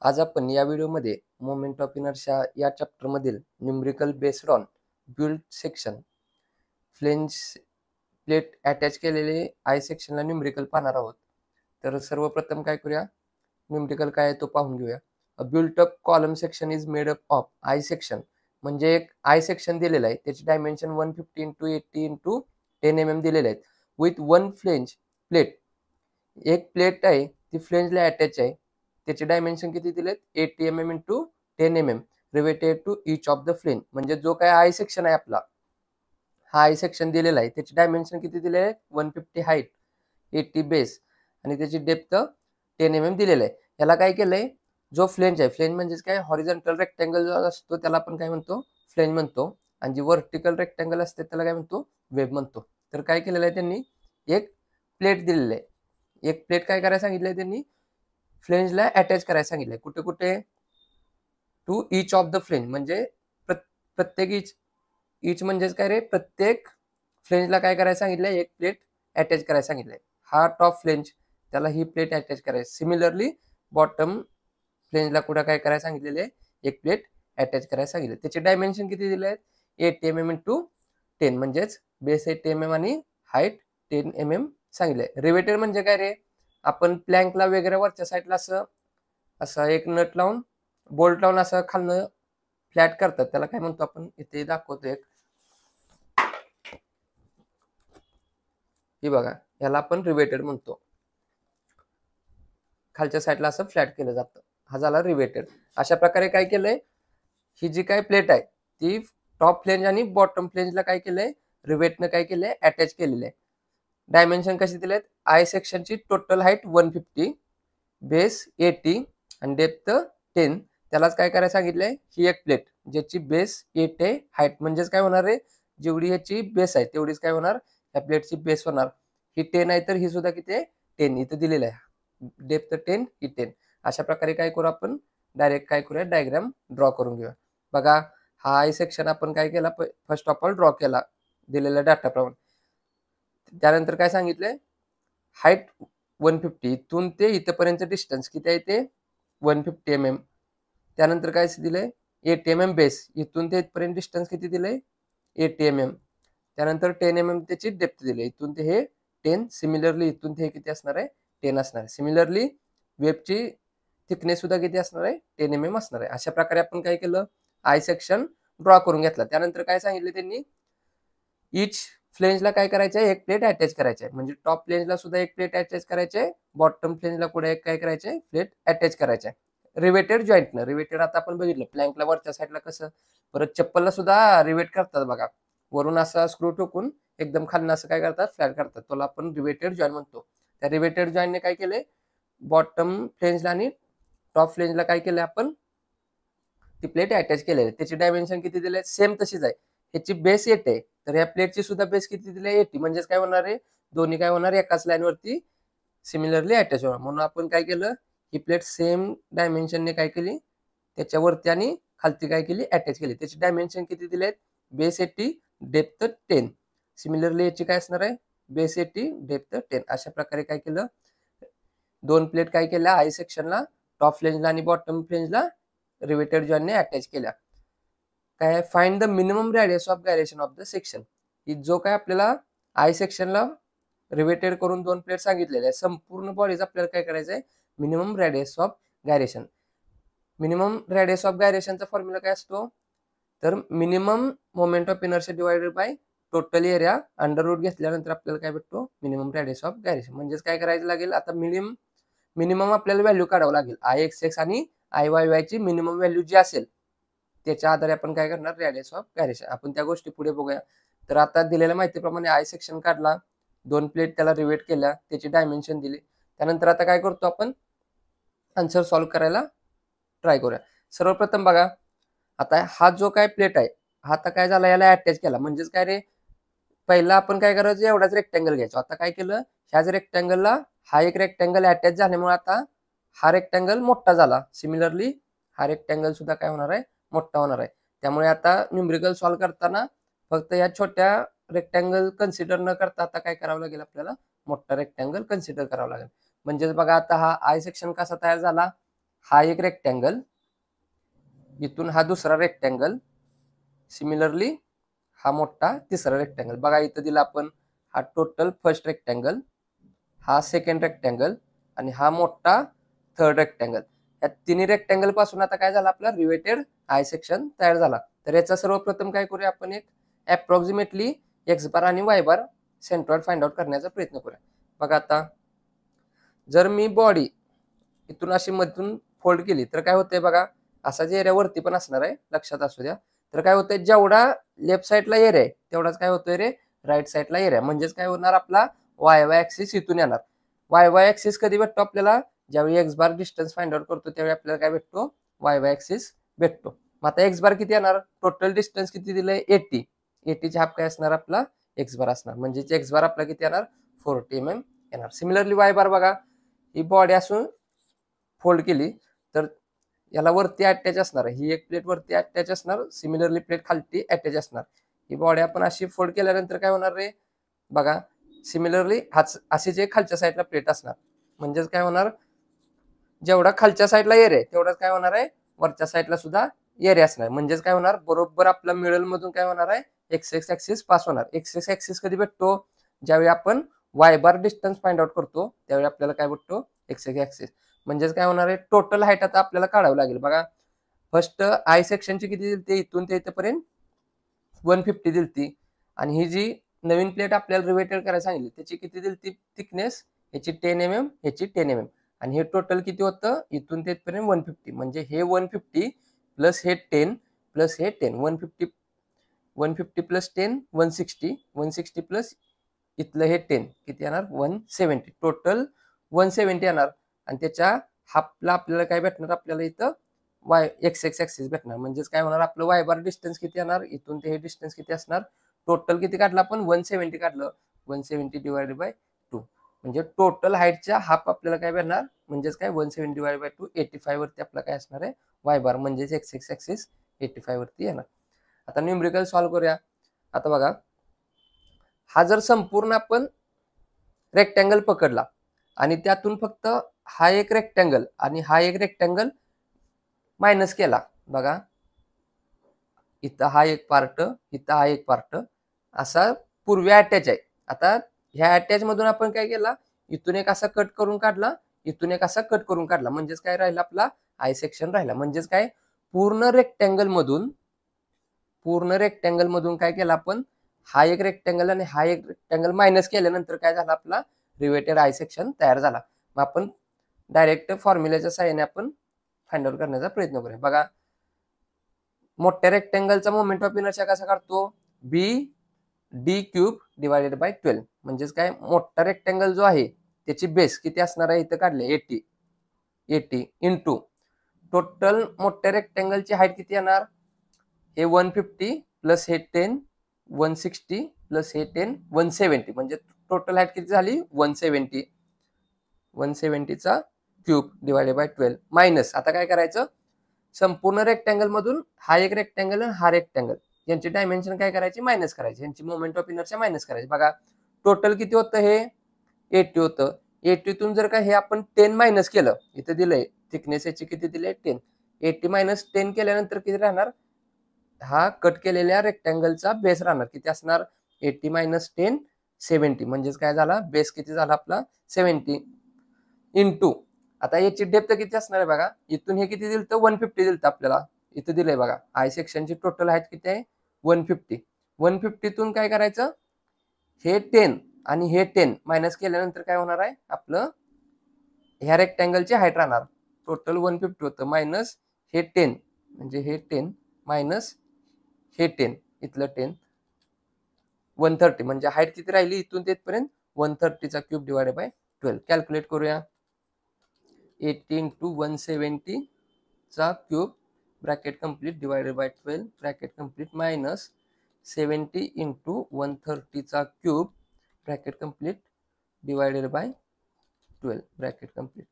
आज आपण या व्हिडिओमध्ये मोमेंट ऑफ इनर्शिया या चॅप्टरमधील numerical based on build section flange plate attach केलेले आय सेक्शनला न्यूमरिकल पाहणार आहोत. तर सर्वप्रथम काय करूया, न्यूमरिकल काय आहे तो पाहून घेऊया. अ built up column section is made up of I section. म्हणजे एक आय सेक्शन दिलेलं आहे, त्याची डायमेन्शन 150 इंटू 80 इंटू 10 mm दिलेले आहेत. विथ वन फ्लेंज प्लेट, एक प्लेट आहे ती फ्लेंजला अटॅच आहे. त्याचे डायमेन्शन किती दिलेत, 80 mm into 10 mm riveted to each of the flange. म्हणजे जो काय आय सेक्शन आहे आपला, हा आय सेक्शन दिलेला आहे, त्याचे डायमेन्शन किती दिले आहे, 150 हाईट, 80 बेस आणि त्याची डेप्थ 10 mm दिलेलं आहे. याला काय केलंय, जो फ्लेंज आहे, फ्लेंज म्हणजेच काय, हॉरिझॉन्टल रेक्टँगल जो असतो त्याला आपण काय म्हणतो, फ्लेंज म्हणतो. आणि जी व्हर्टिकल रेक्टँगल असते त्याला काय म्हणतो, वेब म्हणतो. तर काय केलेलं आहे त्यांनी, एक प्लेट दिलेली आहे. एक प्लेट काय करायला सांगितलंय त्यांनी, फ्लेंजला अटॅच करायला सांगितलंय. कुठे कुठे, to each of the flange. म्हणजे प्रत्येक इच म्हणजेच काय रे, प्रत्येक फ्लेंजला काय करायला सांगितलंय, एक प्लेट अटॅच करायला सांगितलंय. हा टॉप फ्लेंज, त्याला ही प्लेट अटॅच करायची. सिमिलरली बॉटम फ्लेंजला कुठं काय करायला सांगितलेले, एक प्लेट अटॅच करायला सांगितले. त्याचे डायमेन्शन किती दिले आहेत, 80 mm इंटू 10, म्हणजेच बेस 80 mm आणि हाईट 10 mm सांगितलंय. रिवेटेड म्हणजे काय रे, आपण प्लँकला वगैरे वरच्या साईडला असं असं एक नट लावून, बोल्ट लावून असं खालनं फ्लॅट करतात, त्याला काय म्हणतो आपण, इथे दाखवतो एक, हे बघा, याला आपण रिवेटेड म्हणतो. खालच्या साईडला असं फ्लॅट केलं जातं, हा झाला रिवेटेड. अशा प्रकारे काय केलंय, ही जी काय प्लेट आहे ती टॉप फ्लेंज आणि बॉटम फ्लेंजला काय केलंय, रिवेटनं काय केलंय, अटॅच केलेलं आहे. डायमेन्शन कसे दिलेत, आय सेक्शनची टोटल हाईट 150, बेस 80 आणि डेप्थ 10. त्यालाच काय करायला सांगितलंय, ही एक प्लेट ज्याची बेस 8 आहे, हाईट म्हणजेच काय होणार आहे, जेवढी ह्याची बेस आहे तेवढीच काय होणार, या प्लेटची बेस होणार. ही 10 आहे तर ही सुद्धा किती आहे, 10 इथं दिलेलं आहे. डेप्थ 10, ही 10. अशा प्रकारे काय करू आपण, डायरेक्ट काय करूया, डायग्राम ड्रॉ करून घेऊया. बघा, हा आय सेक्शन आपण काय केला, फर्स्ट ऑफ ऑल ड्रॉ केला दिलेल्या डाटाप्रमाणे. त्यानंतर काय सांगितलंय, हाईट 150, इथून ते इथपर्यंत डिस्टन्स किती आहे, ते 150 mm. त्यानंतर काय दिलंय, 80 mm बेस, इथून ते इथपर्यंत डिस्टन्स किती दिलंय, 80 mm. त्यानंतर 10 mm त्याची डेप्थ दिली, इथून ते हे 10. सिमिलरली इथून ते किती असणार आहे, 10 असणार आहे. सिमिलरली वेबची थिकनेस सुद्धा किती असणार आहे, 10 mm असणार आहे. अशा प्रकारे आपण काय केलं, आय सेक्शन ड्रॉ करून घेतला. त्यानंतर काय सांगितलं त्यांनी, इच फ्लेंजला काय करायचं आहे, एक प्लेट अटॅच करायची आहे. म्हणजे टॉप फ्लेंजला सुद्धा एक प्लेट अटॅच करायची आहे, बॉटम फ्लेंजला कुठे एक काय करायचे, प्लेट अटॅच करायचे आहे. रिवेटेड जॉईंटनं, रिवेटेड आता आपण बघितलं प्लँकला वरच्या साईडला कसं, परत चप्पलला सुद्धा रिवेट करतात बघा, वरून असा स्क्रू टोकून एकदम खालनं असं काय करतात, फ्लॅट करतात, त्याला आपण रिवेटेड जॉईंट म्हणतो. त्या रिवेटेड जॉईंटने काय केले, बॉटम फ्लेंजला आणि टॉप फ्लेंजला काय केलं, आपण ती प्लेट अटॅच केलेली आहे. त्याची डायमेन्शन किती दिले, सेम तशीच आहे. ह्याची बेस 8 आहे, तर ह्या प्लेटची सुद्धा बेस किती दिली, 80. म्हणजेच काय होणार आहे, दोन्ही काय होणार, एकाच लाईनवरती सिमिलरली अटॅच होणार. म्हणून आपण काय केलं, ही प्लेट सेम डायमेन्शनने काय केली, त्याच्यावरती आणि खालती काय केली, अटॅच केली. त्याची डायमेन्शन किती दिलेत, बेस 80, डेप्थ 10. सिमिलरली याची काय असणार आहे, बेस 80, डेप्थ 10. अशा प्रकारे काय केलं, दोन प्लेट काय केल्या, आय सेक्शनला टॉप फ्लेंजला आणि बॉटम फ्लेंजला रिवेटेड जॉईंटने अटॅच केल्या. काय, find the minimum radius of gyration of the section. ही जो काय आपल्याला आय सेक्शनला रिवेटेड करून दोन प्लेट सांगितलेले आहे, संपूर्ण बॉडीज आपल्याला काय करायचं आहे, minimum radius of gyration. Minimum radius of गायरेशनचा फॉर्म्युला काय असतो, तर minimum moment of inertia divided by total area under root घेतल्यानंतर आपल्याला काय भेटतो, मिनिमम रेडियस ऑफ गायरेशन. म्हणजेच काय करायचं लागेल, आता मिनिमम आपल्याला व्हॅल्यू काढावं लागेल, आय एक्स एक्स आणि आय वाय वाय ची मिनिमम व्हॅल्यू जी असेल त्याच्या आधारे आपण काय करणार, रेडियस ऑफ गायरेशन. आपण त्या गोष्टी पुढे बघूया. तर आता दिलेल्या माहितीप्रमाणे आय सेक्शन काढला, दोन प्लेट त्याला रिवेट केल्या, त्याची डायमेन्शन दिली. त्यानंतर आता काय करतो, आपण आन्सर सॉल्व्ह करायला ट्राय करूया. सर्वप्रथम बघा, आता हा जो काय प्लेट आहे, हा आता काय झाला, याला अटॅच केला. म्हणजेच काय रे, पहिला आपण काय करायचं, एवढाच रेक्टँगल घ्यायचो. आता काय केलं, ह्याच रेक्टँगलला हा एक रेक्टँगल अटॅच झाल्यामुळे आता हा रेक्टँगल मोठा झाला. सिमिलरली हा रेक्टँगल सुद्धा काय होणार आहे, मोठा होणार आहे. त्यामुळे आता न्यूमरिकल सॉल्व्ह करताना फक्त या छोट्या रेक्टँगल कन्सिडर न करता आता काय करावं लागेल, आपल्याला मोठा रेक्टँगल कन्सिडर करावं लागेल. म्हणजेच बघा, आता हा आय सेक्शन कसा तयार झाला, हा एक रेक्टँगल, इथून हा दुसरा रेक्टँगल, सिमिलरली हा मोठा तिसरा रेक्टँगल. बघा इथं दिला आपण हा टोटल फर्स्ट रेक्टँगल, हा सेकंड रेक्टँगल आणि हा मोठा थर्ड रेक्टँगल. या तिन्ही रेक्टँगल पासून आता काय झालं, आपला रिवेटेड आय सेक्शन तयार झाला. तर याचा सर्वप्रथम काय करूया आपण, एक अप्रॉक्सिमेटली एक्स बार आणि वाय बार सेंट्रॉइड फाइंड आउट करण्याचा प्रयत्न करूया. बघा आता जर मी बॉडी इथून अशी मधून फोल्ड केली तर काय होतंय बघा, असा जे एरिया वरती पण असणार आहे, लक्षात असू द्या. तर काय होतंय, जेवढा लेफ्ट साईडला एरिया आहे तेवढाच काय होतोय रे, राईट साईडला एरिया. म्हणजेच काय होणार, आपला वाय वाय ऍक्सिस इथून येणार. वाय वाय ऍक्सिस कधी भेटतो आपल्याला, ज्यावेळी एक्स बार डिस्टन्स फाइंड आउट करतो त्यावेळी आपल्याला काय भेटतो, वाय वाय ऍक्सिस भेटतो. मग आता एक्स बार किती येणार, टोटल डिस्टन्स किती दिलंय 80, 80चे हाफ काय असणार आपला एक्स बार असणार. म्हणजे एक्स बार आपला किती येणार, 40 mm येणार. सिमिलरली वाय बार बघा, ही बॉडी असून फोल्ड केली तर याला वरती अटॅच असणार, ही एक प्लेट वरती अटॅच असणार, सिमिलरली प्लेट खालती अटॅच असणार. ही बॉडी आपण अशी फोल्ड केल्यानंतर काय होणार रे बघा, सिमिलरली अशी जे खालच्या साईडला प्लेट असणार. म्हणजेच काय होणार, जेवढा खालच्या साईडला एरिया तेवढाच काय होणार आहे, वरच्या साईडला सुद्धा एरिया असणार. म्हणजेच काय होणार, बरोबर आपला मिडल मधून काय होणार आहे, एक्स एक्स ऍक्सिस पास होणार. एक्स एक्स ऍक्सिस कधी भेटतो, ज्यावेळी आपण वाय बार डिस्टन्स फाइंड आउट करतो त्यावेळी आपल्याला काय भेटतो, एक्स एक्स ऍक्सिस. म्हणजेच काय होणार आहे, टोटल हाईट आता आपल्याला काढावं लागेल. बघा फर्स्ट आय सेक्शनची किती दिलती, इथून ते इथपर्यंत 150 दिलती. आणि ही जी नवीन प्लेट आपल्याला रिवेटेड करायला सांगितली त्याची किती दिलती थिकनेस, याची 10 mm, याची 10 mm. आणि हे टोटल किती होतं, इथून ते इथपर्यंत 150. म्हणजे हे 150 प्लस हे 10 प्लस हे 10, 150 प्लस 10 160, 160 प्लस इथलं हे 10 किती येणार, 170. टोटल 170 येणार. आणि त्याच्या हाफला आपल्याला काय भेटणार, आपल्याला इथं वाय एक्स एक्स ऍक्सिस भेटणार. म्हणजेच काय होणार, आपलं वाय बार डिस्टन्स किती येणार, इथून ते हे डिस्टन्स किती असणार, टोटल किती काढलं आपण, 170 काढलं, 170 डिवायडेड बाय 2. म्हणजे टोटल हाईटच्या हाफ आपल्याला काय भेटणार, म्हणजेच काय 170 डिवायडेड बाय 2, 85 वरती आपला काय असणार आहे, वाय बार. म्हणजेच एक्स एक्स ऍक्सिस 85 वरती येणार. आता न्यूमरिकल सॉल्व्ह करूया. आता बघा, हा जर संपूर्ण आपण रेक्टँगल पकडला आणि त्यातून फक्त हा एक रेक्टँगल आणि हा एक रेक्टँगल मायनस केला, बघा इथं हा एक पार्ट, इथं हा एक पार्ट, असा पूर्वी अटॅच आहे. आता ह्या अटॅच मधून आपण काय केला, इथून एक असा कट करून काढला, इथून एक असा कट करून काढला. म्हणजेच काय राहिला, आपला आय सेक्शन राहिला. म्हणजेच काय, पूर्ण रेक्टँगल मधून काय केलं आपण, हा एक रेक्टँगल आणि हा एक रेक्टँगल मायनस केल्यानंतर काय झालं, आपला रिवेटेड आय सेक्शन तयार झाला. मग आपण डायरेक्ट फॉर्म्युल्याच्या साहाय्याने आपण फाइंड आउट करण्याचा प्रयत्न करूया. बघा मोठ्या रेक्टँगलचा मोमेंट ऑफ इनर्शिया कसा काढतो, बी डी क्यूब डिवायडेड बाय 12. म्हणजेच काय, मोठा रेक्टँगल जो आहे त्याची बेस किती असणार आहे, इथं काढले 80 इंटू टोटल मोठ्या रेक्टँगलची हाईट किती येणार, हे 150 प्लस हे 10 160 प्लस हे 10 170. म्हणजे टोटल हाईट किती झाली, 170 चा क्यूब डिवायडेड बाय 12 मायनस. आता काय करायचं, संपूर्ण रेक्टँगल मधून हा एक रेक्टँगल आणि हा रेक्टँगल यांची डायमेन्शन काय करायची, मायनस करायची, यांची मोमेंट ऑफ इनर्शिया मायनस करायची. बघा टोटल किती होतं, हे 80 होतं. 80 तून जर का हे आपण 10 मायनस केलं, इथं दिलंय थिकनेस याची किती दिले 10, 80 मायनस 10 केल्यानंतर किती राहणार, हा कट केलेल्या रेक्टँगलचा बेस राहणार, किती असणार, 80 मायनस 10 70. म्हणजेच काय झाला, बेस किती झाला आपला 70 इंटू आता याची डेप्थ किती असणार आहे बघा, इथून हे किती दिलं तर 150 दिलं आपल्याला, इथं दिलंय बघा आय सेक्शनची टोटल हाईट किती आहे 150. 150 तून काय करायचं, हे 10 आणि हे 10 मायनस केल्यानंतर काय होणार आहे, आपलं ह्या रेक्टँगलची हाईट राहणार. टोटल 150 होतं मायनस हे 10, म्हणजे हे 10 मायनस हे 10, इथलं 10 130. म्हणजे हाईट किती राहिली इथून तेथपर्यंत 130 चा क्यूब डिवायडेड बाय 12. कॅल्क्युलेट करूया. 80 इंटू 170 चा cube bracket complete divided by 12 bracket complete minus 70 into 130 चा cube bracket complete divided by 12 bracket complete.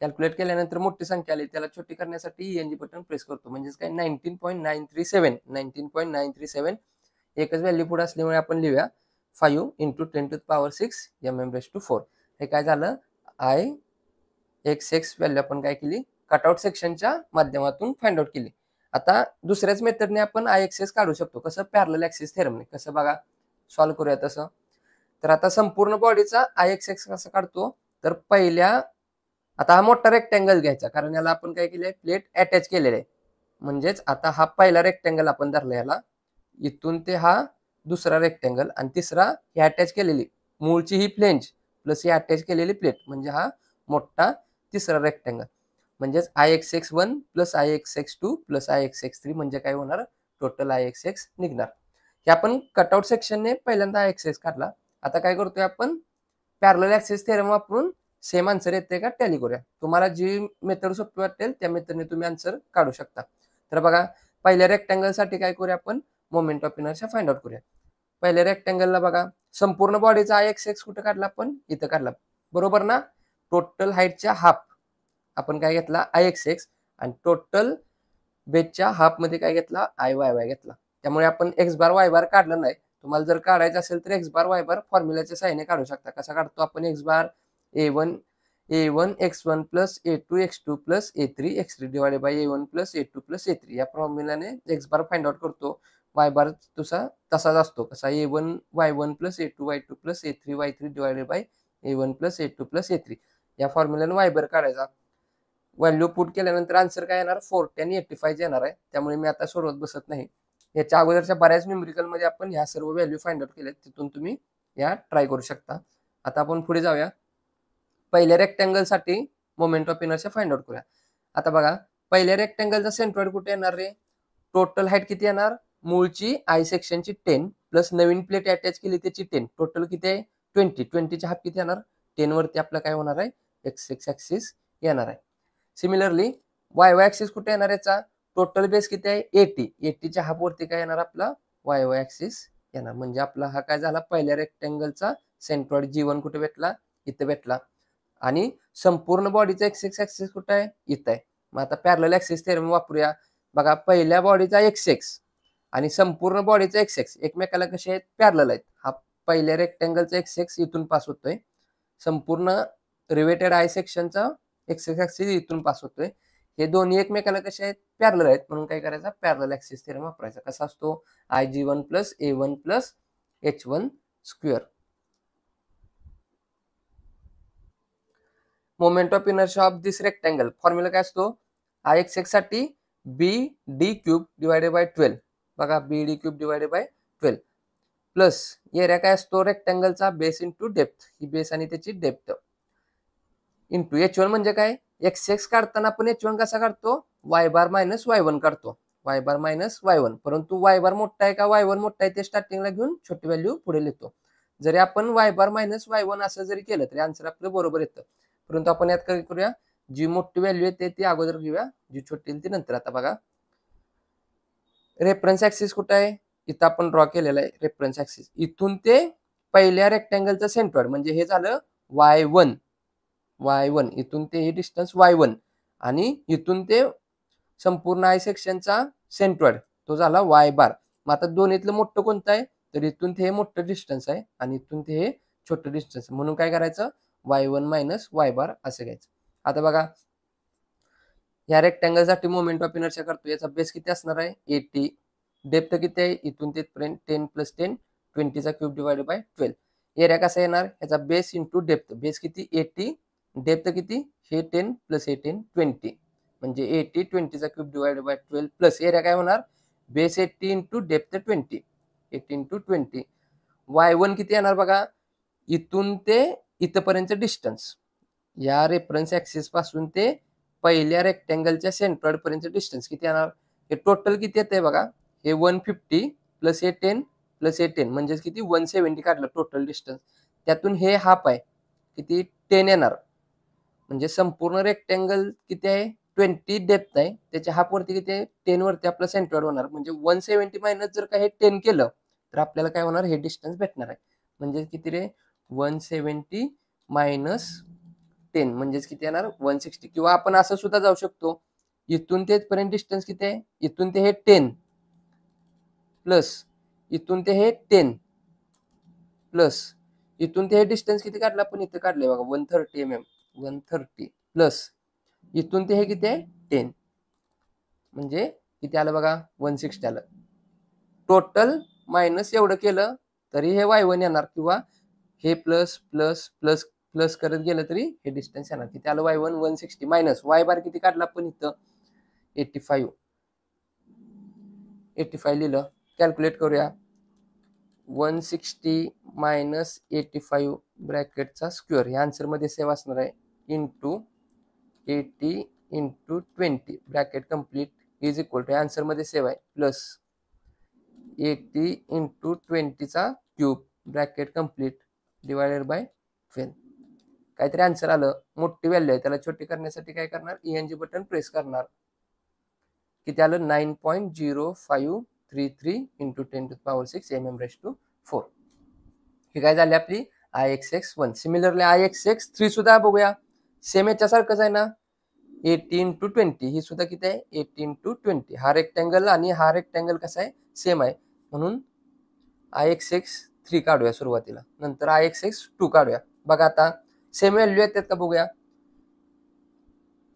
Calculate केल्यानंतर मोठी संख्या आली, त्याला छोटी करण्यासाठी ENG बटन प्रेस करतो. म्हणजेच काय 19.937 एकच व्हॅल्यू पुढे असल्यामुळे आपण लिहूया 5 into 10 to the power 6 mm raised to 4. हे काय झालं, आय एक्स एक्स व्हॅल्यू आपण काय केली कटआउट सेक्शनच्या माध्यमातून फाइंड आउट केली. आता दुसऱ्याच मेथडने आपण आय एक्सेस काढू शकतो. कसं? पॅरलल ऍक्सिस थेरमने. कसं बघा, सॉल्व्ह करूया तसं. तर आता संपूर्ण बॉडीचा आय एक्सेस कसा काढतो, तर आता हा मोठा रेक्टँगल घ्यायचा, कारण याला आपण काय केलंय, प्लेट अटॅच केलेले आहे. म्हणजेच आता हा पहिला रेक्टँगल आपण धरला याला, इथून ते हा दुसरा रेक्टँगल, आणि तिसरा ही अटॅच केलेली मूळची ही फ्लेंज प्लस ही अटॅच केलेली प्लेट, म्हणजे हा मोठा तिसरा रेक्टँगल. म्हणजेच IXX1 plus IXX2 plus IXX3 म्हणजे काय होणार, टोटल IXX निघणार. हे आपण कटआउट सेक्शनने पहिल्यांदा IXX काढला. आता काय करतोय आपण, पॅरलल ऍक्सिस थेरम वापरून सेम आन्सर येते का टॅली करूया. तुम्हाला जी मेथड सोपी वाटेल त्या मेथडने तुम्ही आन्सर काढू शकता. तर बघा, पहिल्या रेक्टँगल साठी काय करूया आपण, moment of inertia find out करूया. पहिल्या रेक्टँगलला बघा, संपूर्ण बॉडीचा IXX कुठे काढला आपण, इथं काढला, बरोबर ना. टोटल हाईटच्या हाफ आपण काय घेतला, IXX, आणि टोटल बेसच्या हाफ मध्ये काय घेतला, IYY घेतला. त्यामुळे आपण एक्स बार वाय बार काढलं नाही. तुम्हाला जर काढायचं असेल तर एक्स बार वाय बार फॉर्म्युलाच्या साहाय्याने काढू शकता. कसा काढतो आपण, x bar A1 X1 plus A2 X2 plus A3 X3 divided by A1 plus A2 plus A3 या फॉर्म्युलाने एक्स बार फाइंड आउट करतो. वाय बार तसाच असतो, कसा A1 Y1 plus A2 Y2 plus A3 Y3 divided by A1 plus A2 plus A3 या फॉर्म्युलाने Y बार काढायचा. Value put केल्यानंतर answer काय येणार, 40 आणि 85 येणार आहे. त्यामुळे मी आता सोडवत बसत नाही. याच्या अगोदरच्या बऱ्याच न्यूमेरिकल मध्ये आपण ह्या सर्व व्हॅल्यू फाइंड आउट केल्या, तिथून तुम्ही या ट्राय करू शकता. आता आपण पुढे जाऊया. पहिल्या रेक्टँगल साठी moment of inertia find out करूया. आता बघा, पहिल्या रेक्टँगलचा सेंट्रॉइड कुठे येणार रे, टोटल हाईट किती येणार, मूळची आय सेक्शनची 10 प्लस नवीन प्लेट अटॅच केली त्याची 10, टोटल किती आहे 20च्या हाफ किती येणार, 10 वरती आपलं काय होणार आहे, एक्स ऍक्सिस येणार आहे. सिमिलरली वाय वाय ऍक्सिस कुठे येणार, याचा टोटल बेस किती आहे 80च्या हाफ वरती काय येणार आपला वाय वाय ऍक्सिस येणार. म्हणजे आपला हा काय झाला, पहिल्या रेक्टँगलचा सेंट्रॉइड G1 कुठे भेटला, इथे भेटला. आणि संपूर्ण बॉडीचा एक्स ऍक्सिस कुठे आहे, इथं आहे. मग आता पॅरलल ऍक्सिस थेरम वापरूया. बघा, पहिल्या बॉडीचा एक्स आणि संपूर्ण बॉडीचा एक्स एकमेकाला कसे आहेत, पॅरलल आहेत. हा पहिल्या रेक्टँगलचा एक्स इथून पास होतोय, संपूर्ण रिवेटेड आय सेक्शनचा एक्स ऍक्सिस इथून पास होतोय. हे दोन्ही एकमेकाला कसे आहेत, पॅरलल आहेत. म्हणून काय करायचा, पॅरलल ऍक्सिस थेरम वापरायचा. कसा असतो, IG1 plus A1 plus H1 square. Moment of inertia of this rectangle formula काय असतो, IXX साठी BD क्यूब डिवाइडेड बाय 12. बघा, BD cube divided by 12 plus area काय असतो रेक्टँगलचा, बेस इंटू डेप्थ, ही बेस आणि त्याची डेप्थ, इंटू H1 म्हणजे काय, XX काढताना आपण H1 कसा काढतो, वाय बार मायनस Y1 काढतो, वाय बार मायनस Y1. परंतु वाय बार मोठा आहे का Y1 मोठा आहे ते स्टार्टिंगला घेऊन छोटी व्हॅल्यू पुढे लिहितो. जरी आपण वाय बार मायनस Y1 असं जरी केलं तरी आन्सर आपलं बरोबर येतं. परंतु आपण यात काय करूया, जी मोठी व्हॅल्यू येते ती अगोदर घेऊया, जी छोटी ती नंतर. आता बघा, रेफरन्स ऍक्सिस कुठे आहे, इथं आपण ड्रॉ केलेला आहे रेफरन्स ऍक्सिस. इथून ते पहिल्या रेक्टँगलचं सेंट्रॉइड म्हणजे हे झालं Y1, इथून ते हे डिस्टन्स Y1, आणि इथून ते संपूर्ण आय सेक्शनचा सेंट्रॉइड तो झाला वाय बार. मग आता दोन्हीतलं मोठं कोणतं आहे, तर इथून ते हे मोठं डिस्टन्स आहे आणि इथून ते हे छोटं डिस्टन्स आहे. म्हणून काय करायचं, Y1 मायनस वाय बार असं घ्यायचं. आता बघा, या रेक्टँगल साठी मोमेंट ऑफ इनर्शिया करतो, याचा बेस किती असणार आहे 80, डेप्थ किती आहे इथून तिथपर्यंत 10 प्लस 10 20चा क्यूब डिवाइडेड बाय 12. एरिया कसा येणार, याचा बेस इंटू डेप्थ, बेस किती 80, डेप्थ किती हे 10 प्लस हे 10 20, म्हणजे 80 20चा cube divided by 12 plus area काय होणार, base 80 into depth 20, 80 into 20. Y1 किती येणार बघा, इथून ते इथपर्यंत डिस्टन्स, या रेफरन्स ऍक्सिस पासून ते पहिल्या रेक्टँगलच्या सेंट्रॉइड पर्यंत डिस्टन्स किती येणार, हे टोटल किती येते बघा, हे 150 प्लस हे 10 प्लस हे 10 म्हणजे किती 170 काढलं टोटल डिस्टन्स. त्यातून हे हाफ आहे किती 10 येणार, म्हणजे संपूर्ण रेक्टँगल किती आहे 20 डेप्थ आहे, त्याच्या हाफ वरती किती आहे 10 वरती आपलं सेंट्रॉइड होणार. म्हणजे 170 मायनस जर का हे 10 केलं तर आपल्याला काय होणार, हे डिस्टन्स भेटणार आहे. म्हणजे किती रे 170 मायनस 10 म्हणजेच किती येणार 160. किंवा आपण असं सुद्धा जाऊ शकतो, इथून ते पर्यंत डिस्टन्स किती आहे, इथून ते हे 10 प्लस इथून ते हे 10 प्लस इथून ते हे डिस्टन्स किती काढलं आपण इथे काढले बघा 130 mm, 130 प्लस इथून ते हे किती आहे 10, म्हणजे किती आलं बघा 160 आलं. टोटल मायनस एवढं केलं तरी हे y1 येणार, किंवा हे प्लस प्लस प्लस प्लस करत गेलं तरी हे डिस्टन्स येणार. किती आलं y1 160 मायनस y बार किती काढला आपण इथं 85 लिहिलं. कॅल्क्युलेट करूया. 160 मायनस 85 ब्रॅकेटचा स्क्वेअर हे आन्सर मध्ये सेव्ह असणार आहे, into 80 into 20 bracket complete is equal to answer मध्ये सेव्ह आहे प्लस 80 इंटू 20चा cube bracket complete divided by 12. काहीतरी आन्सर आलं. मोठी व्हॅल्यू आहे, त्याला छोटी करण्यासाठी काय करणार, ENG बटन प्रेस करणार. किती आलं 9.0533 इंटू 10⁶ mm⁴. ही काय झाली आपली IXX1. सिमिलरली IXX3 सुद्धा बघूया. सेम याच्यासारखंच आहे ना, 80 इंटू 20. ही सुद्धा किती आहे 80 इंटू 20. हा रेक्टँगल आणि हा रेक्टँगल कसा आहे सेम आहे, म्हणून IXX3 काढूया सुरुवातीला, नंतर IXX2 काढूया. बघा आता सेम व्हॅल्यू येतात का बघूया.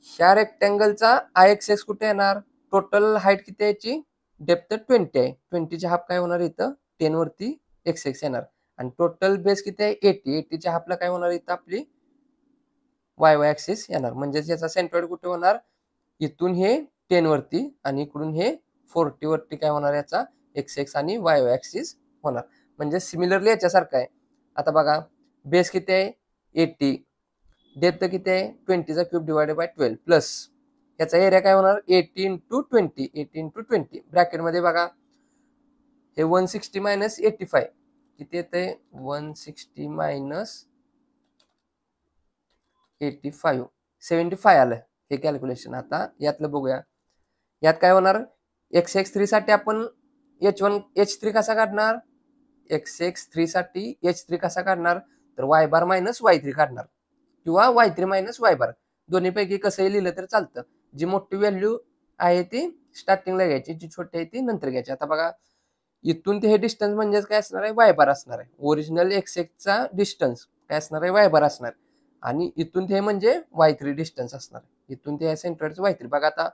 ह्या रेक्टँगलचा IXX कुठे येणार, टोटल हाईट किती याची डेप्थ 20 आहे, 20ची हाफ काय होणार इथं 10 वरती XX येणार, आणि टोटल बेस किती आहे 80, 80च्या हाफला काय होणार इथं आपली YY ऍक्सिस येणार. म्हणजेच याचा सेंट्रॉइड कुठे होणार, इथून हे 10 वरती आणि इकडून हे 40 वरती काय होणार याचा XX आणि YY ऍक्सिस होणार. म्हणजे सिमिलरली याच्यासारखं आहे. आता बघा बेस किती आहे 80, डेप्थ किती आहे 20चा क्यूब डिवायडेड बाय 12 प्लस याचा एरिया काय होणार 80 इंटू 20, 80 इंटू 20 ब्रॅकेटमध्ये बघा हे 160 मायनस 85 किती येते 160 मायनस 85 75 आलं हे कॅल्क्युलेशन. आता यातलं बघूया. यात काय होणार XX3 साठी आपण H3 कसा काढणार, XX3 साठी H3 कसा काढणार, तर Y बार मायनस Y3 काढणार, किंवा Y3 मायनस Y बार, दोन्हीपैकी कसंही लिहिलं तर चालतं. जी मोठी व्हॅल्यू आहे ती स्टार्टिंगला घ्यायची, जी छोटी आहे ती नंतर घ्यायची. आता बघा इथून ते हे डिस्टन्स म्हणजेच काय असणार आहे Y बार असणार आहे. ओरिजिनल XX चा डिस्टन्स काय असणार आहे Y बार असणार, आणि इथून ते म्हणजे Y3 डिस्टन्स असणार. इथून ते सेंटरचं Y3. बघा आता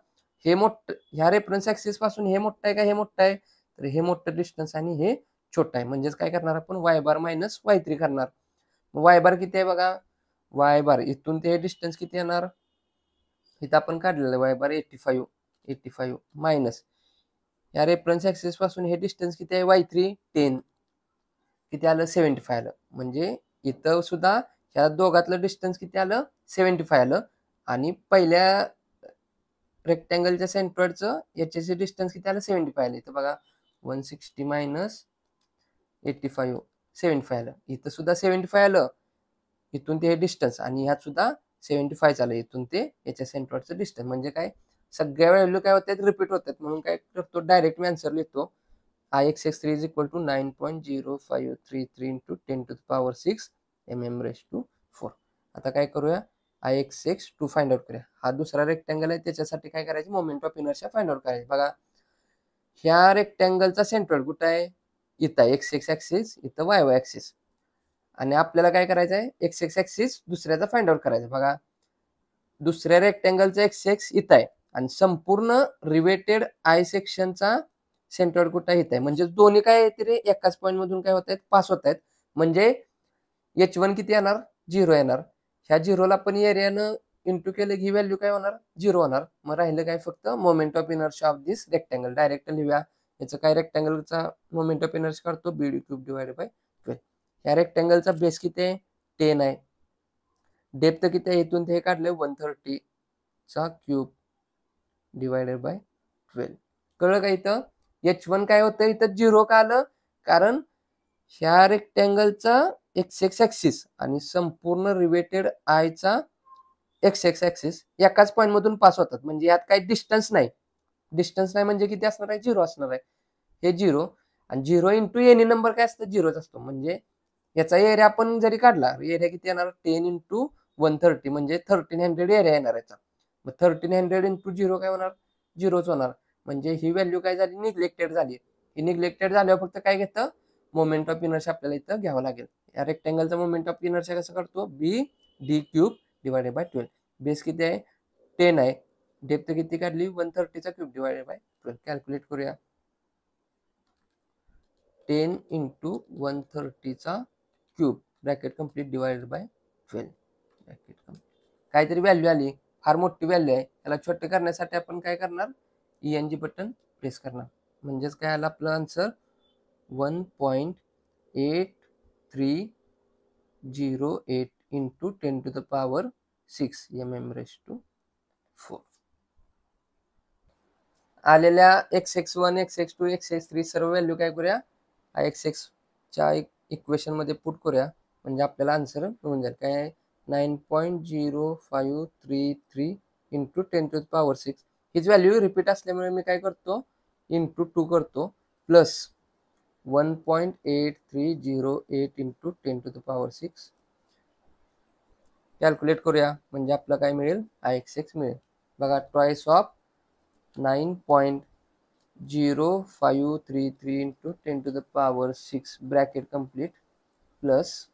हे मोठं, ह्या रेफरन्स ऍक्सिस पासून हे मोठं आहे का हे मोठं आहे, तर हे मोठं डिस्टन्स आणि हे छोटं आहे. म्हणजेच काय करणार आपण Y बार मायनस Y3 करणार. Y बार किती आहे बघा, Y बार इथून ते डिस्टन्स किती येणार, इथं आपण काढलेलं Y बार 85 मायनस या रेफरन्स ऍक्सिस पासून हे डिस्टन्स किती आहे Y3 10, किती आलं 75 आलं. म्हणजे इथं सुद्धा ह्या दोघातलं डिस्टन्स किती आलं 75 आलं, आणि पहिल्या रेक्टँगलच्या सेंट्रॉइडचं याच्याचे डिस्टन्स किती आलं 75 आलं. इथं बघा 160 मायनस 85 75 आलं. इथं सुद्धा 75 आलं, इथून ते डिस्टन्स, आणि ह्यात सुद्धा 75 आलं, इथून ते याच्या सेंट्रॉइडचं डिस्टन्स. म्हणजे काय सगळ्या व्हॅल्यू काय होतात रिपीट होतात, म्हणून काय करतो डायरेक्ट मी आन्सर लिहितो IXX3 is equal to 9.0533 into 10⁶ mm⁴. आता काय करूया IXX2 फाइंड आउट करूया. हा दुसरा रेक्टँगल आहे, त्याच्यासाठी काय करायचं moment of inertia find out करायचं. बघा ह्या रेक्टँगलचा सेंट्रॉइड कुठं आहे, इथं XX ऍक्सिस, इथं YY ऍक्सिस, आणि आपल्याला काय करायचं आहे XX ऍक्सिस दुसऱ्याचा फाइंड आउट करायचं. बघा दुसऱ्या रेक्टँगलचा XX इथं आहे, आणि संपूर्ण रिवेटेड आय सेक्शनचा सेंट्रॉइड कुठं इथं आहे. म्हणजे दोन्ही काय येते रे एकाच पॉईंट मधून काय होत आहेत पास होत आहेत. म्हणजे H1 किती येणार 0 येणार. ह्या 0ला पण एरियानं इंटू केलं की व्हॅल्यू काय होणार 0 होणार. मग राहिलं काय फक्त moment of inertia of this rectangle. Direct लिहूया याचं काय रेक्टँगलचा मोमेंट ऑफ इनर्शिया काढतो BD क्यूब डिवायडेड बाय 12. ह्या रेक्टँगलचा बेस किती आहे 10 आहे. डेप्थ किती आहे इथून ते काढले 130 चा क्यूब डिवायडेड बाय 12. कळलं का इथं H1 काय होतं इथं 0 का आलं, कारण ह्या रेक्टँगलचा XX ऍक्सिस आणि संपूर्ण रिवेटेड आयचा XX ऍक्सिस एकाच पॉईंट मधून पास होतात. म्हणजे यात काही डिस्टन्स नाही. डिस्टन्स नाही म्हणजे किती असणार आहे 0 असणार आहे. हे 0 आणि 0 इंटू एनी नंबर काय असतं 0च असतो. म्हणजे याचा एरिया आपण जरी काढला एरिया किती येणार 10 इंटू 130 म्हणजे 1300 एरिया येणार याचा. मग 1300 इंटू 0 काय होणार 0च होणार. म्हणजे ही व्हॅल्यू काय झाली निग्लेक्टेड झाली. ही निग्लेक्टेड झाल्यावर फक्त काय घेतं मोमेंट ऑफ इनर्शिया आपल्याला इथं घ्यावं लागेल. या रेक्टँगलचा मोमेंट ऑफ इनर्शिया कसं करतो BD cube divided by 12. Base किती आहे 10 आहे, डेप्थ किती काढली 130चा क्यूब डिवायडेड बाय 12. कॅल्क्युलेट करूया. 10 इंटू 130चा cube bracket complete divided by 12 bracket complete. काहीतरी व्हॅल्यू आली, फार मोठी व्हॅल्यू आहे. याला छोटे करण्यासाठी आपण काय करणार, ENG बटन प्रेस करणार. म्हणजेच काय आलं आपलं answer 1.8308 into 10 to the power 6 mm/4. आलेल्या x(x1), x(x2), x(x3) सर्व व्हॅल्यू काय करूया, x(x) च्या इक्वेशन मध्ये पुट करूया. म्हणजे आपल्याला आन्सर मिळून जाईल. काय 9.0533 इंटू 10 to the power 6. हीच व्हॅल्यू रिपीट असल्यामुळे मी काय करतो, इंटू 2 करतो, plus 1.8308 into 10 to the power 6. Calculate करूया. म्हणजे आपलं काय मिळेल, x(x) मिळेल. बघा, twice of 9.0533 into 10 to the power 6 bracket complete plus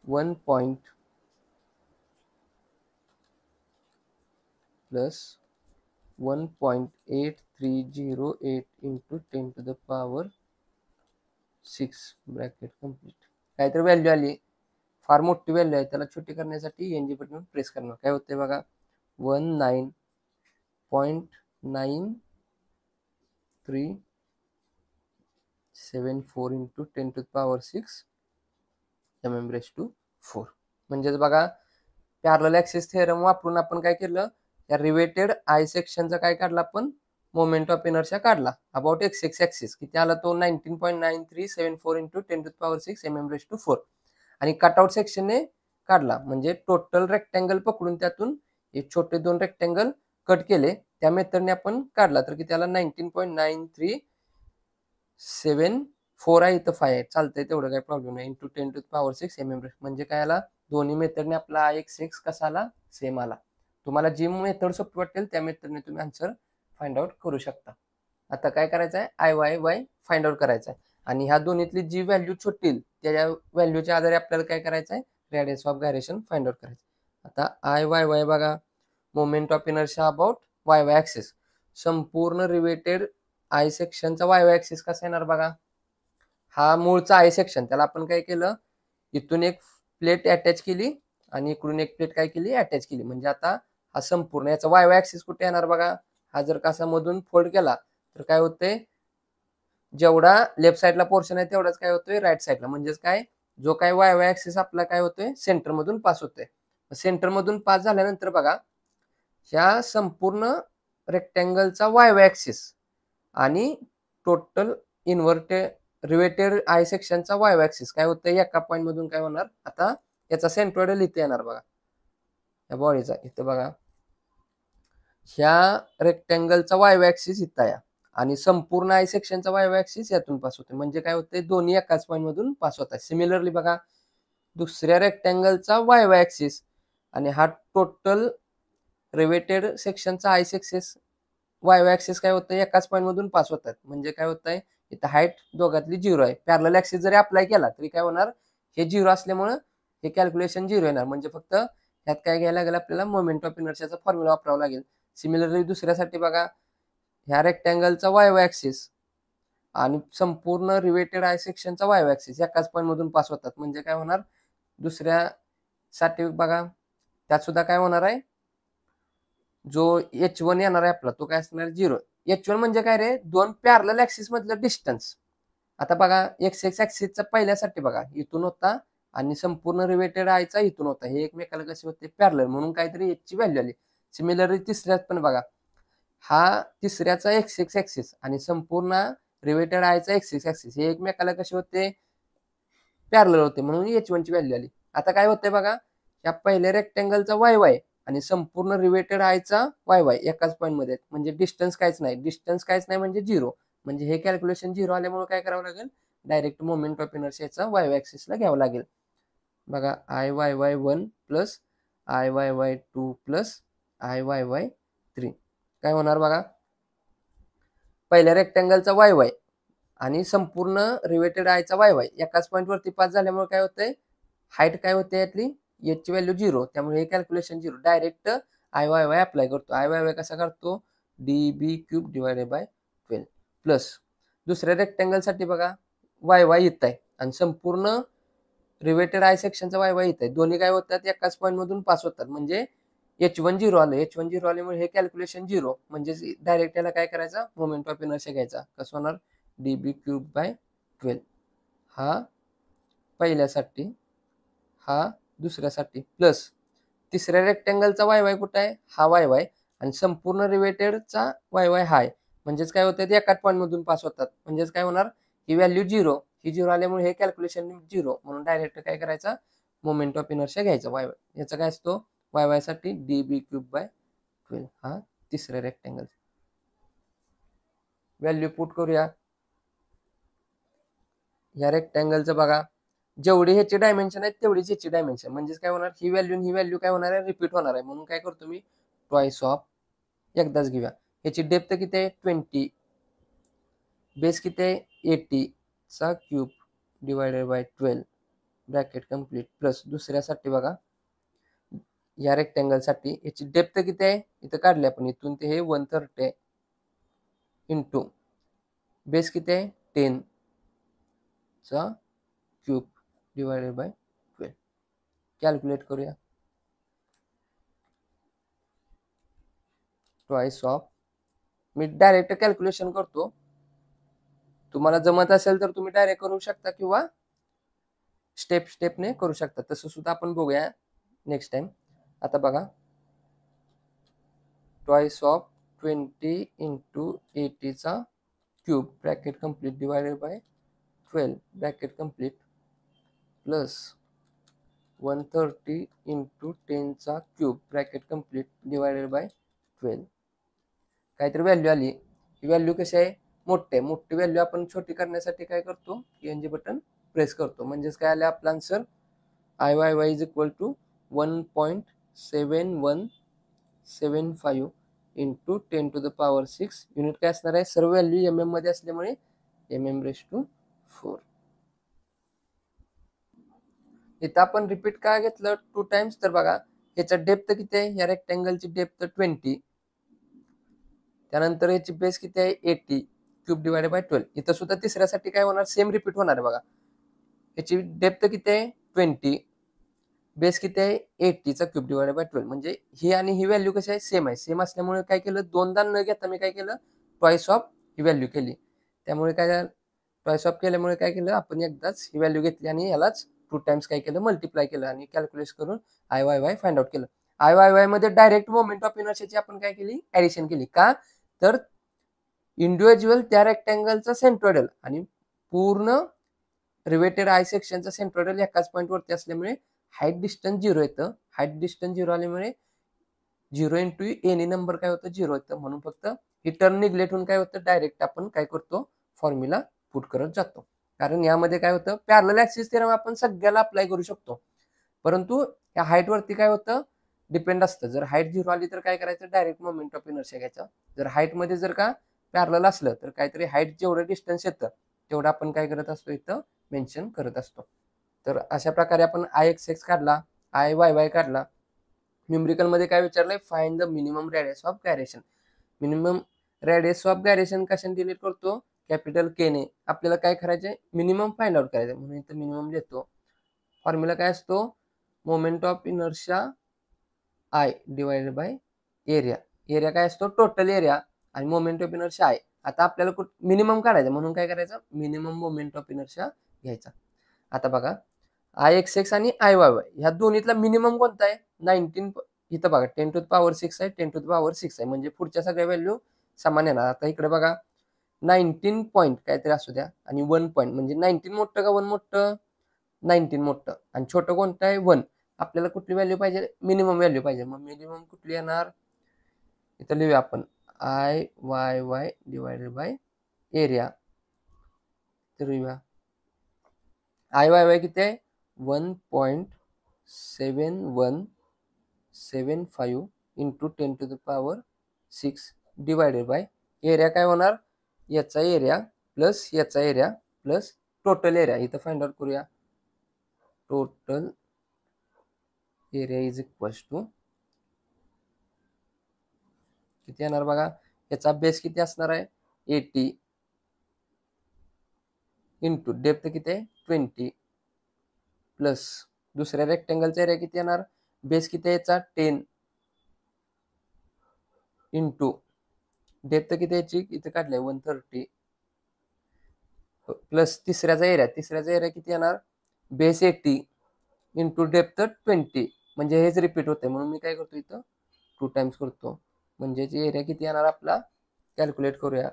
1.8308 into 10 to the power 6 bracket complete. काहीतरी व्हॅल्यू आली, फार मोठी व्हॅल्यू आहे. त्याला छोटी करण्यासाठी ENG बटन प्रेस करणार. काय होते बघा, 19.9374 into 10 to the power 6 mm/4. म्हणजेच बघा, पॅरलल ऍक्सिस थेरम वापरून आपण काय केलं, या रिवेटेड आय सेक्शनचा काय काढला आपण, मोमेंट ऑफ इनर्शिया काढला अबाउट x(x) ऍक्सिस. किती आला तो 19.9374 into 10 to the power 6 mm/4. आणि कटआउट सेक्शनने काढला. म्हणजे टोटल रेक्टँगल पकडून त्यातून एक छोटे 2 रेक्टँगल कट केले, त्या मेथडने आपण काढला. तर किती आला 19.9374 आहे, इथं 5 आहे, चालतंय तेवढं काही प्रॉब्लेम नाही. Into 10 to the power 6 mm. म्हणजे काय आला, दोन्ही मेथडने आपला x(x) कसा आला, सेम आला. तुम्हाला जी मेथड सोपी वाटेल त्या मेथडने तुम्ही आन्सर फाइंड आउट करू शकता. आता काय करायचं आहे, IY फाइंड आउट करायचं आहे. आणि ह्या दोन्हीतली जी व्हॅल्यू छोटी येईल त्या व्हॅल्यूच्या आधारे आपल्याला काय करायचं आहे, radius of gyration find out करायचं. आता IY बघा, moment of inertia about YY axis. संपूर्ण रिवेटेड आय सेक्शनचा YY ऍक्सिस कसा येणार बघा, हा मूळचा आय सेक्शन, त्याला आपण काय केलं, इथून एक प्लेट अटॅच केली आणि इकडून एक प्लेट काय केली, अटॅच केली. म्हणजे आता हा संपूर्ण याचा YY ऍक्सिस कुठे येणार बघा, हा जर कसा मधून फोल्ड केला तर काय होते, जेवढा लेफ्ट साईडला पोर्शन आहे तेवढाच काय होतोय राईट साईडला. म्हणजेच काय, जो काय YY ऍक्सिस आपला काय होतोय, सेंटर मधून पास होतोय. सेंटर मधून पास झाल्यानंतर बघा, ह्या संपूर्ण रेक्टँगलचा YY ऍक्सिस आणि टोटल इन्व्हर्टेड रिवेटेड आय सेक्शनचा YY ऍक्सिस काय होतंय, एका पॉईंट मधून काय होणार, आता याचा सेंट्रॉइडल इथे येणार बघा, या बॉडीचा इथं बघा, ह्या रेक्टँगलचा YY ऍक्सिस इथं आहे आणि संपूर्ण आय सेक्शनचा YY ऍक्सिस यातून पास होते. म्हणजे काय होते, दोन्ही एकाच पॉईंट मधून पास होतात. सिमिलरली बघा, दुसऱ्या रेक्टँगलचा YY ऍक्सिस आणि हा टोटल रिवेटेड सेक्शनचा आय सेक्सेस YY ऍक्सिस काय होतं, एकाच पॉईंट मधून पास होतात. म्हणजे काय होत आहे, इथं हाईट दोघातली 0 आहे. पॅरलल ऍक्सिस जरी अप्लाय केला तरी काय होणार, हे 0 असल्यामुळे हे कॅल्क्युलेशन 0 येणार. म्हणजे फक्त ह्यात काय घ्यायला लागेल, आपल्याला मोमेंट ऑफ इनर्शियाचा फॉर्म्युला वापरावा लागेल. सिमिलरली दुसऱ्यासाठी बघा, ह्या रेक्टँगलचा YY ऍक्सिस आणि संपूर्ण रिवेटेड आय सेक्शनचा YY ऍक्सिस एकाच पॉईंट मधून पास होतात. म्हणजे काय होणार, दुसऱ्यासाठी बघा, त्यात सुद्धा काय होणार आहे, जो H1 येणार आहे आपला तो काय असणार 0. H1 म्हणजे काय रे, दोन पॅरलल ऍक्सिस मधलं डिस्टन्स. आता बघा, x(x) ऍक्सिसचा पहिल्यासाठी बघा इथून होता आणि संपूर्ण रिवेटेड आयचा इथून होता, हे एकमेकाला कसे होते, पॅरलल, म्हणून काहीतरी h ची व्हॅल्यू आली. सिमिलरली तिसऱ्यात पण बघा, हा तिसऱ्याचा x(x) ऍक्सिस आणि संपूर्ण रिवेटेड आयचा x(x) ऍक्सिस हे एकमेकाला कसे होते, पॅरलल होते, म्हणून H1 ची व्हॅल्यू आली. आता काय होते बघा, या पहिल्या रेक्टँगलचा YY आणि संपूर्ण रिवेटेड आयचा YY एकाच पॉईंट मध्ये, म्हणजे डिस्टन्स काहीच नाही म्हणजे 0. म्हणजे हे कॅल्क्युलेशन 0 आल्यामुळे काय करावं लागेल, डायरेक्ट मोमेंट ऑफ इनर्शियाचा YY ऍक्सिसला घ्यावं लागेल. बघा, IYY1 plus IYY2 plus IYY3 काय होणार बघा, पहिल्या रेक्टँगलचा YY आणि संपूर्ण रिवेटेड आयचा YY एकाच पॉईंट वरती पास झाल्यामुळे काय होतंय, हाईट काय होते यातली, h ची व्हॅल्यू 0, त्यामुळे हे calculation 0. Direct I Y Y apply करतो. आय वाय वाय कसा करतो, D B cube divided by 12 plus दुसऱ्या रेक्टँगलसाठी बघा वाय वाय येत आहे आणि संपूर्ण रिवेटेड आय सेक्शनचा वाय वाय येत आहे. दोन्ही काय होतात, एकाच पॉईंट मधून पास होतात. म्हणजे H1 0 आलं, H1 0 आल्यामुळे हे कॅल्क्युलेशन 0, म्हणजे डायरेक्ट याला काय करायचा, मोमेंट ऑफ इनर्शिया घ्यायचा. कसं होणार, डी बी क्यूब बाय 12 हा पहिल्यासाठी, हा दुसऱ्यासाठी, प्लस तिसऱ्या रेक्टँगलचा वाय वाय कुठं आहे, हा वाय वाय, आणि संपूर्ण रिवेटेडचा वाय वाय हाय. म्हणजेच काय होतं, ते एकाच पॉईंट मधून पास होतात. म्हणजेच काय होणार, ही व्हॅल्यू 0, ही 0 आल्यामुळे हे कॅल्क्युलेशन 0, म्हणून डायरेक्ट काय करायचा, मोमेंट ऑफ इनर्शिया घ्यायचा वाय वाय. याचा काय असतो, वाय वाय साठी डी बी क्यूब बाय 12 हा तिसऱ्या रेक्टँगल. व्हॅल्यू पुट करूया. या रेक्टँगलचं बघा, जेवढी ह्याची डायमेन्शन आहेत तेवढीच ह्याची डायमेन्शन. म्हणजेच काय होणार, ही व्हॅल्यू ही व्हॅल्यू काय होणार आहे, रिपीट होणार आहे. म्हणून काय करतो मी, ट्वाइस ऑफ, एकदाच घेऊया. ह्याची डेप्थ किती आहे, 20, बेस किती आहे, 80 चा cube divided by 12 bracket complete, plus दुसऱ्यासाठी बघा, या रेक्टँगलसाठी याची डेप्थ किती आहे, इथं काढली आपण, इथून ते हे 130 इंटू बेस किती आहे, 10 चा क्यूब डिवायडेड बाय 12. कॅल्क्युलेट करूया. Twice of, me direct calculation करतो, तुम्हाला जमत असेल तर तुम्ही डायरेक्ट करू शकता किंवा स्टेपने करू शकता. तसं सुद्धा आपण बघूया नेक्स्ट टाइम. आता बघा, ट्वाइस ऑफ 20 इंटू 80 चा cube bracket complete divided by 12 bracket complete, plus 130 into 10 चा cube bracket complete divided by 12. काहीतरी व्हॅल्यू आली. ही व्हॅल्यू कशी आहे, मोठी व्हॅल्यू आपण छोटी करण्यासाठी काय करतो, एनजी बटन प्रेस करतो. म्हणजेच काय आलं आपला answer, I Y Y is equal to 1.7175 into 10 to the power 6. Unit काय असणार आहे, सर्व व्हॅल्यू MM मध्ये असल्यामुळे mm⁴. इथं आपण रिपीट काय घेतलं 2 टाइम्स, तर बघा ह्याचा डेप्थ किती आहे, या रेक्टँगलची डेप्थ 20, त्यानंतर याची बेस किती आहे, 80 क्यूब डिवायडेड बाय 12. इथं सुद्धा तिसऱ्यासाठी काय होणार, सेम रिपीट होणार आहे. बघा याची डेप्थ किती आहे, 20, बेस किती आहे, 80 चा क्यूब डिवायडेड बाय 12. म्हणजे ही आणि ही व्हॅल्यू कशी आहे, सेम आहे. सेम असल्यामुळे काय केलं, दोनदा न घेता मी काय केलं, ट्वाइस ऑफ ही व्हॅल्यू केली. त्यामुळे काय झालं, ट्वाइस ऑफ केल्यामुळे काय केलं, आपण एकदाच ही व्हॅल्यू घेतली आणि यालाच 2 टाइम्स काय केलं, मल्टिप्लाय केलं आणि कॅल्क्युलेट करून I Y Y find out केलं. आय वाय वाय मध्ये डायरेक्ट मोमेंट ऑफ इनर्शियाची आपण काय केली, ऍडिशन केली. का तर इंडिव्हिज्युअल त्या रेक्टँगलचा सेंट्रोइडल आणि पूर्ण रिवेटेड आय सेक्शनचा सेंट्रोइडल एकाच पॉईंट वरती असल्यामुळे हाईट डिस्टन्स 0 येतं. हाईट डिस्टन्स 0 आल्यामुळे 0 इंटू एनी नंबर काय होतं, 0 येतं. म्हणून फक्त ही टर्म निग्लेक्ट होऊन काय होतं, डायरेक्ट आपण काय करतो, फॉर्म्युला पुट करत जातो. कारण यामध्ये काय होतं, पॅरलल ऍक्सिस थेरम आपण सगळ्याला अप्लाय करू शकतो, परंतु या हाईट वरती काय होतं, डिपेंड असतं. जर हाईट 0 आली तर काय करायचं, डायरेक्ट मोमेंट ऑफ इनर्शिया घ्यायचा. जर हाईट मध्ये जर का पॅरलल असलं तर काहीतरी हाईट जेवढं डिस्टन्स येतं तेवढं आपण काय करत असतो, इथं मेन्शन करत असतो. तर अशा प्रकारे आपण IXX काढला, IYY काढला. न्यूमरिकल मध्ये काय विचारलंय, find the minimum radius of gyration. Minimum radius of gyration कशाने डिलीट करतो, कॅपिटल K ने. आपल्याला काय करायचंय, मिनिमम फाइंड आउट करायचं, म्हणून इथं मिनिमम लिहितो. फॉर्म्युला काय असतो, moment of inertia I divided by area. Area काय असतो, टोटल एरिया, आणि मोमेंट ऑफ इनर्शिया I. आता आपल्याला मिनिमम काढायचं, म्हणून काय करायचं, मिनिमम मोमेंट ऑफ इनर्शिया घ्यायचा. आता बघा IXX आणि IYY ह्या दोन्हीतला मिनिमम कोणता आहे, 19. इथं बघा 10 टू द पॉवर 6 आहे, 10 टू द पॉवर 6 आहे, म्हणजे पुढच्या सगळ्या व्हॅल्यू समान येणार. आता इकडे बघा 19 पॉईंट काहीतरी असू द्या आणि 1 पॉईंट, म्हणजे 19 मोठं का 1 मोठं, 19 मोठं, आणि छोटं कोणतं आहे, 1. आपल्याला कुठली व्हॅल्यू पाहिजे, मिनिमम व्हॅल्यू पाहिजे. मग मिनिमम कुठली येणार, इथं लिहूया आपण IYY डिवायडेड बाय एरिया. तर लिहूया IYY किती आहे, 1.7175 into 10 to the power 6 divided by area. काय होणार, याचा एरिया प्लस याचा एरिया प्लस टोटल एरिया. इथं फाइंड आउट करूया, total area is equal to किती येणार बघा, याचा बेस किती असणार आहे 80 इंटू डेप्थ किती आहे 20 प्लस दुसऱ्या रेक्टेंगलचा एरिया किती येणार, बेस किती आहे याचा 10 इंटू डेप्थ किती याची इथे काढले 130 प्लस तिसऱ्याचा एरिया किती येणार, बेस 80 इंटू डेप्थ 20, म्हणजे हेच रिपीट होते म्हणून मी काय करतो इथं 2 टाइम्स करतो, म्हणजे एरिया किती येणार आपला कॅल्क्युलेट करूया,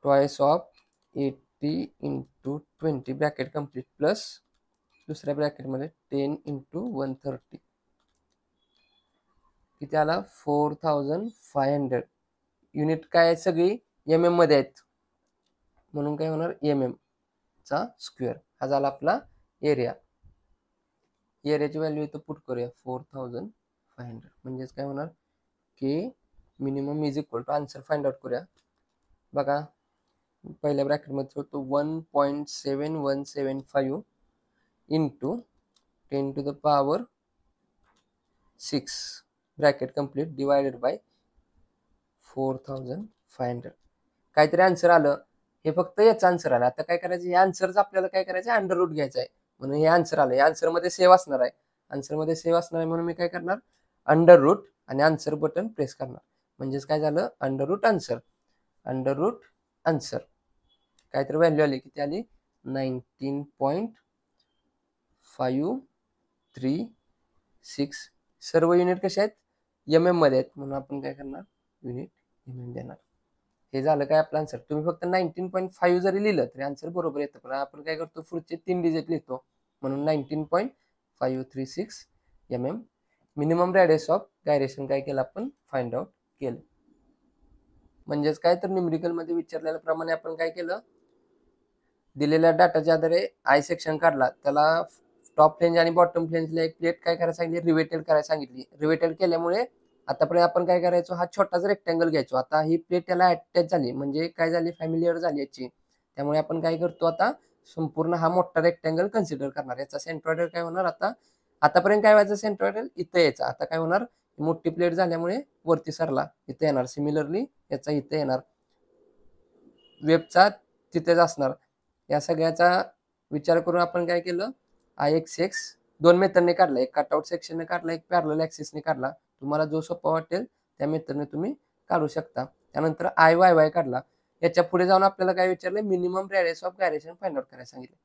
twice of 80 into 20 bracket complete plus दुसऱ्या ब्रॅकेटमध्ये 10 इंटू 130 किती आला 4500 युनिट काय सगळी एम एम मध्ये आहेत म्हणून काय होणार एम एम चा स्क्वेअर, हा झाला आपला एरिया. एरियाची व्हॅल्यू इथं पुट करूया 4500, म्हणजेच काय होणार K minimum is equal to answer find out करूया बघा, पहिल्या ब्रॅकेटमध्ये होतो 1.7175 into 10 to the power 6 bracket complete divided by 4500, काहीतरी आन्सर आलं, हे फक्त याचं आन्सर आलं. आता काय करायचं, या आन्सरचं आपल्याला काय करायचं अंडर रूट घ्यायचं आहे म्हणून हे आन्सर आलं, या आन्सर मध्ये सेव्ह असणार आहे, म्हणून मी काय करणार अंडर रूट आणि आन्सर बटन प्रेस करणार, म्हणजेच काय झालं अंडर रूट आन्सर काहीतरी व्हॅल्यू आली, किती आली 19.536, सर्व युनिट कसे आहेत एम एम मध्ये आहेत म्हणून आपण काय करणार युनिट एम एम देणार. हे झालं काय आपलं आन्सर. तुम्ही फक्त 19.5 जरी लिहिलं तरी आन्सर बरोबर येतं, पण आपण काय करतो पुढचे 3 डिजिट लिहितो म्हणून 19.536 mm. Minimum radius of gyration काय केलं आपण फाइंड आउट केलं, म्हणजेच काय तर न्यूमेरिकल मध्ये विचारलेल्या प्रमाणे आपण काय केलं, दिलेल्या डाटाच्या आधारे आय सेक्शन काढला, त्याला टॉप फ्लेंज आणि बॉटम फ्लेंजला एक प्लेट काय करायला सांगितली रिवेटेड करायला सांगितली. रिवेटेड केल्यामुळे आतापर्यंत आपण काय करायचो, हा छोटाच रेक्टँगल घ्यायचो, आता ही प्लेट त्याला अटॅच झाली म्हणजे काय झाली फॅमिलियर झाली याची, त्यामुळे आपण काय करतो आता संपूर्ण हा मोठा रेक्टँगल कन्सिडर करणार, याचा सेंट्रॉइडल काय होणार, आतापर्यंत काय व्हायचं सेंट्रॉइडल इथं यायचा, आता काय होणार मोठी प्लेट झाल्यामुळे वरती सरला इथे येणार, सिमिलरली याचा इथे येणार, वेबचा तिथेच असणार. या सगळ्याचा विचार करून आपण काय केलं IXX 2 मेथडने काढला, एक कटआउट सेक्शनने काढला, एक पॅरलल ऍक्सिसने काढला, तुम्हाला जो सोपा वाटेल त्या मेथडने तुम्ही काढू शकता. त्यानंतर IYY काढला, याच्या पुढे जाऊन आपल्याला काय विचारलं minimum radius of gyration find out करायला सांगितलं.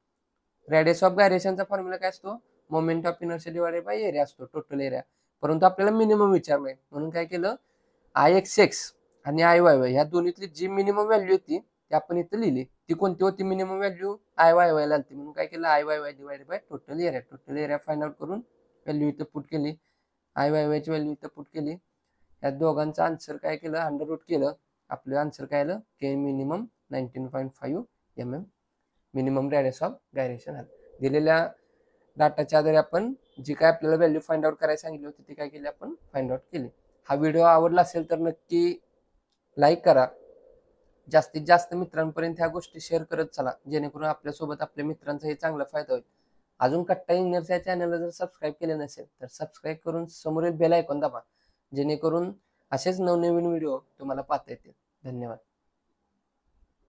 रेडियस ऑफ गायरेशनचा फॉर्म्युला काय असतो, moment of inertia divided by area असतो, टोटल एरिया, परंतु आपल्याला मिनिमम विचारलंय म्हणून काय केलं IXX आणि IYY ह्या दोन्हीतली जी मिनिमम व्हॅल्यू होती ती आपण इथे लिहिली, ती कोणती होती मिनिमम व्हॅल्यू IYY ला आलती, म्हणून काय केलं IYY divided by total area find out करून व्हॅल्यू इथं पुट केली, IYY ची व्हॅल्यू इथं पुट केली, या दोघांचा आन्सर काय केलं अंडर रूट केलं, आपलं आन्सर काय आलं K minimum 19.5 mm minimum radius of gyration आलं. दिलेल्या डाटाच्या आधारे आपण जी काय आपल्याला व्हॅल्यू फाइंड आउट करायला सांगितली होती ती काय केली आपण फाइंड आउट केली. हा व्हिडिओ आवडला असेल तर नक्की लाईक करा, जास्तीत जास्त मित्रांपर्यंत ह्या गोष्टी शेअर करत चला, जेणेकरून आपल्यासोबत आपल्या मित्रांचाही चांगला फायदा होईल. अजून कट्टा इंजिनियर्स या चॅनलला जर सबस्क्राईब केले नसेल तर सबस्क्राईब करून समोरील बेल आयकॉन दाबा, जेणेकरून असेच नवनवीन व्हिडिओ तुम्हाला पाहता येतील. धन्यवाद.